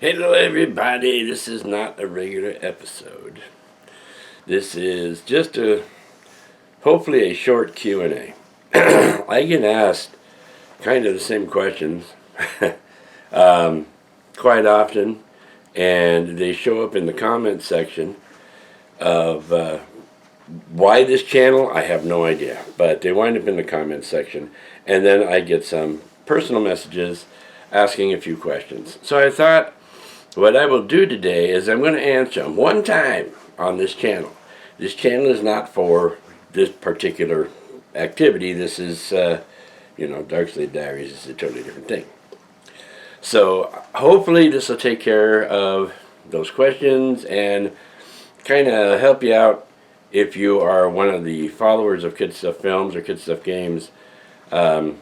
Hello everybody, this is not a regular episode. This is just hopefully a short Q&A. I get asked kind of the same questions quite often, and they show up in the comment section of why this channel. I have no idea, but they wind up in the comment section, and then I get some personal messages asking a few questions. So I thought, what I will do today is I'm going to answer them one time on this channel. This channel is not for this particular activity. This is, Darkslade Diaries is a totally different thing. So hopefully this will take care of those questions and kind of help you out if you are one of the followers of Kid Stuff Films or Kid Stuff Games, to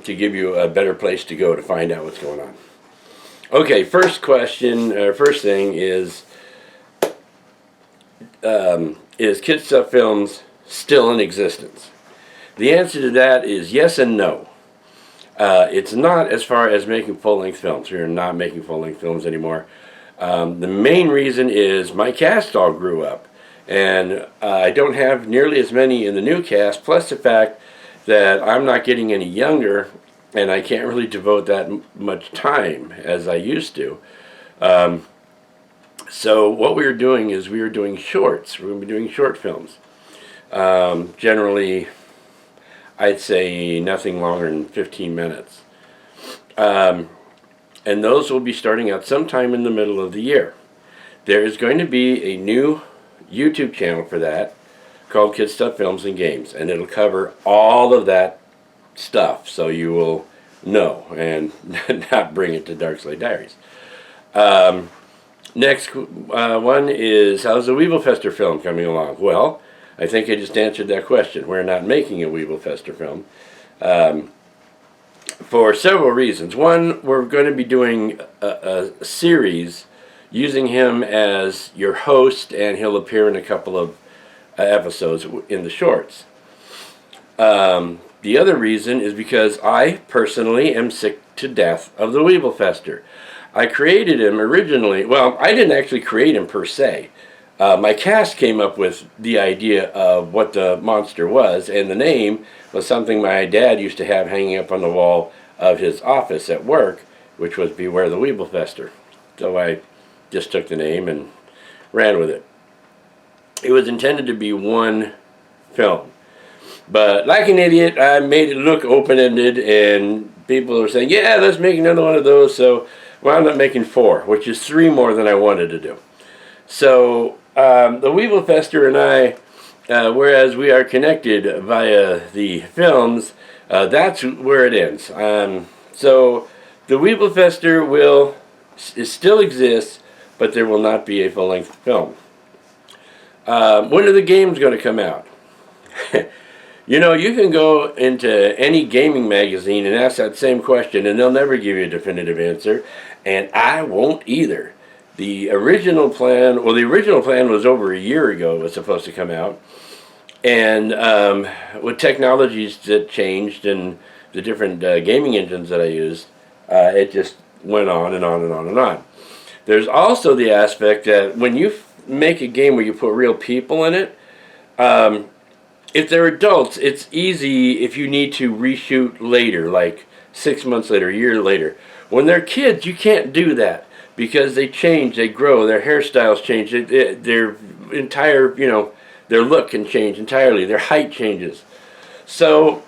give you a better place to go to find out what's going on. Okay, first thing is Kid Stuff Films still in existence? The answer to that is yes and no. It's not as far as making full-length films. We are not making full-length films anymore. The main reason is my cast all grew up, and I don't have nearly as many in the new cast, plus the fact that I'm not getting any younger, and I can't really devote that much time as I used to. So what we were doing is we were doing shorts. We're going to be doing short films. Generally, I'd say nothing longer than 15 minutes. And those will be starting out sometime in the middle of the year. There is going to be a new YouTube channel for that called Kid Stuff Films and Games, and it'll cover all of that stuff, so you will know and not bring it to Darkslade Diaries. Next one is, how's the Weeble Fester film coming along? Well, I think I just answered that question. We're not making a Weeble Fester film for several reasons. One, we're going to be doing a series using him as your host, and he'll appear in a couple of episodes in the shorts. The other reason is because I personally am sick to death of the Weeble Fester. I created him originally. Well, I didn't actually create him per se. My cast came up with the idea of what the monster was, and the name was something my dad used to have hanging up on the wall of his office at work, which was Beware the Weeble Fester. So I just took the name and ran with it. It was intended to be one film. But like an idiot, I made it look open-ended, and people are saying, yeah, let's make another one of those. So wound up making 4, which is 3 more than I wanted to do. So the Weeble Fester and I, whereas we are connected via the films, that's where it ends. So the Weeble Fester still exists, but there will not be a full-length film. When are the games going to come out? You know, you can go into any gaming magazine and ask that same question, and they'll never give you a definitive answer, and I won't either. The original plan was over a year ago. It was supposed to come out, and with technologies that changed and the different gaming engines that I used, it just went on and on and on and on. There's also the aspect that when you make a game where you put real people in it, if they're adults, it's easy if you need to reshoot later, like 6 months later, a year later. When they're kids, you can't do that because they change, they grow, their hairstyles change, their entire, their look can change entirely, their height changes. So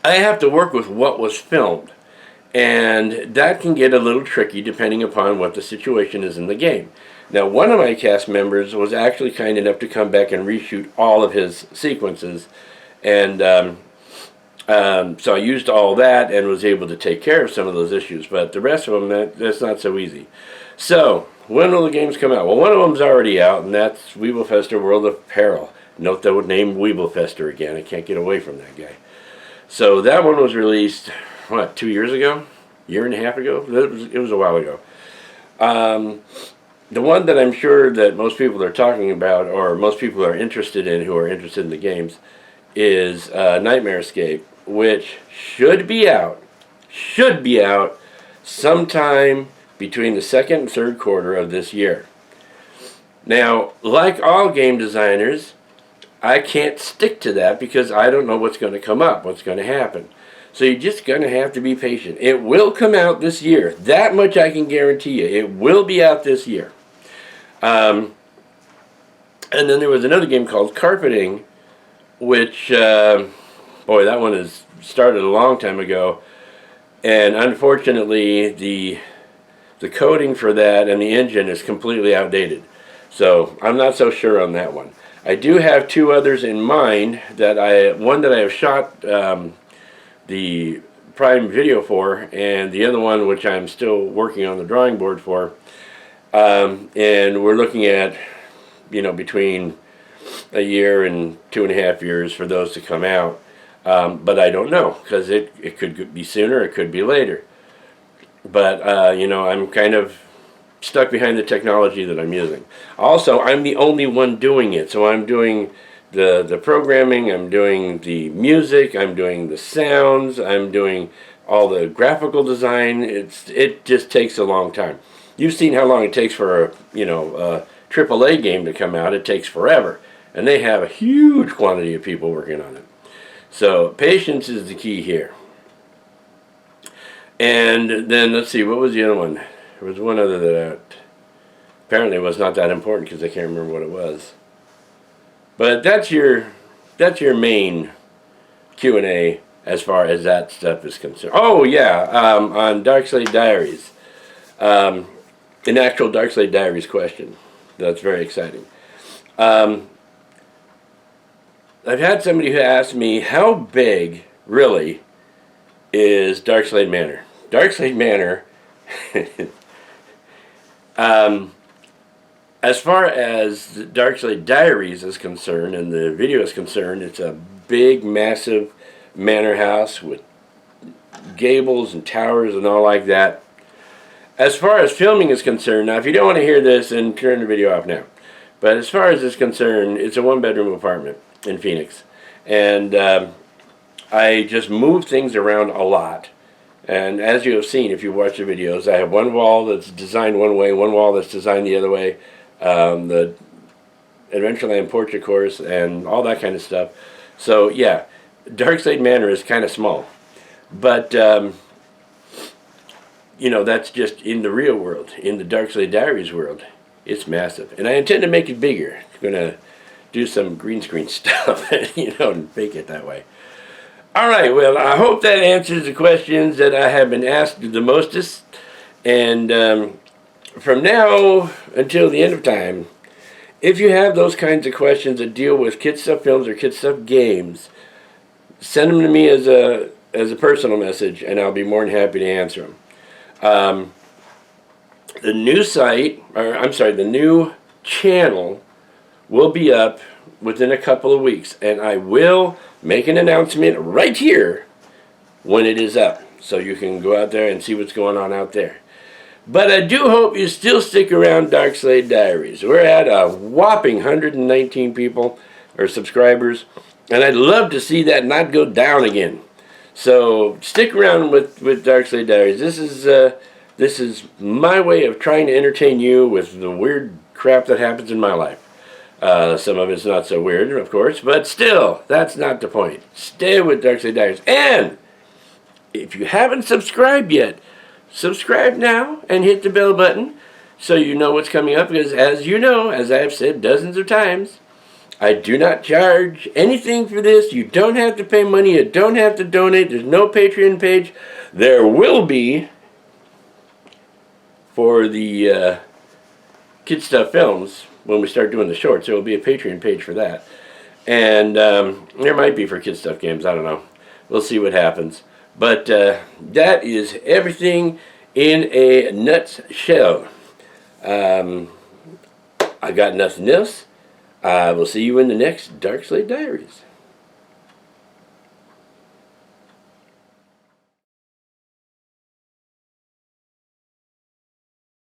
I have to work with what was filmed, and that can get a little tricky depending upon what the situation is in the game. Now, one of my cast members was actually kind enough to come back and reshoot all of his sequences, and so I used all that and was able to take care of some of those issues, but the rest of them, that's not so easy. So, when will the games come out? Well, one of them's already out, and that's Weeble Fester World of Peril. Note the name Weeble Fester again. I can't get away from that guy. So that one was released, 2 years ago? Year and a half ago? It was a while ago. The one that I'm sure that most people are talking about, or most people are interested in who are interested in the games, is Nightmare Escape, which should be out sometime between the second and third quarter of this year. Now, like all game designers, I can't stick to that because I don't know what's going to come up, what's going to happen. So you're just going to have to be patient. It will come out this year. That much I can guarantee you. It will be out this year. And then there was another game called Carpeting, which, boy, that one has started a long time ago. And unfortunately, the coding for that and the engine is completely outdated. So I'm not so sure on that one. I do have two others in mind. One that I have shot the Prime video for, and the other one which I'm still working on the drawing board for. And we're looking at, between a year and 2.5 years for those to come out. But I don't know, because it could be sooner, it could be later. But, I'm kind of stuck behind the technology that I'm using. Also, I'm the only one doing it, so I'm doing the programming, I'm doing the music, I'm doing the sounds, I'm doing all the graphical design. It just takes a long time. You've seen how long it takes for a AAA game to come out. It takes forever, and they have a huge quantity of people working on it. So patience is the key here. And then let's see, what was the other one? There was one other that apparently was not that important because I can't remember what it was. But that's your main Q&A as far as that stuff is concerned. Oh yeah, on Darkslade Diaries, an actual Darkslade Diaries question. That's very exciting. I've had somebody who asked me, how big really is Darkslade Manor? Darkslade Manor, as far as the Darkslade Diaries is concerned and the video is concerned, it's a big, massive manor house with gables and towers and all like that. As far as filming is concerned, now if you don't want to hear this, then turn the video off now. But as far as it's concerned, it's a one-bedroom apartment in Phoenix. And I just move things around a lot. And as you have seen, if you watch the videos, I have one wall that's designed one way, one wall that's designed the other way. The Adventureland porch, of course, and all that kind of stuff. So, yeah, Darkslade Manor is kind of small. But, that's just in the real world. In the Darkslade Diaries world, it's massive. And I intend to make it bigger. I'm going to do some green screen stuff, and make it that way. All right, well, I hope that answers the questions that I have been asked the mostest. And from now until the end of time, if you have those kinds of questions that deal with Kid Stuff Films or Kid Stuff Games, send them to me as a personal message, and I'll be more than happy to answer them. The new the new channel will be up within a couple of weeks, and I will make an announcement right here when it is up, so you can go out there and see what's going on out there. But I do hope you still stick around Darkslade Diaries. We're at a whopping 119 people, or subscribers, and I'd love to see that not go down again. So stick around with Darkslade Diaries. This is my way of trying to entertain you with the weird crap that happens in my life. Some of it's not so weird, of course, but still, that's not the point. Stay with Darkslade Diaries. And if you haven't subscribed yet, subscribe now and hit the bell button so you know what's coming up, because as you know, as I've said dozens of times, I do not charge anything for this. You don't have to pay money. You don't have to donate. There's no Patreon page. There will be for the Kid Stuff Films when we start doing the shorts. There will be a Patreon page for that. And there might be for Kid Stuff Games. I don't know. We'll see what happens. But that is everything in a nutshell. I got nothing else. I will see you in the next Darkslade Diaries.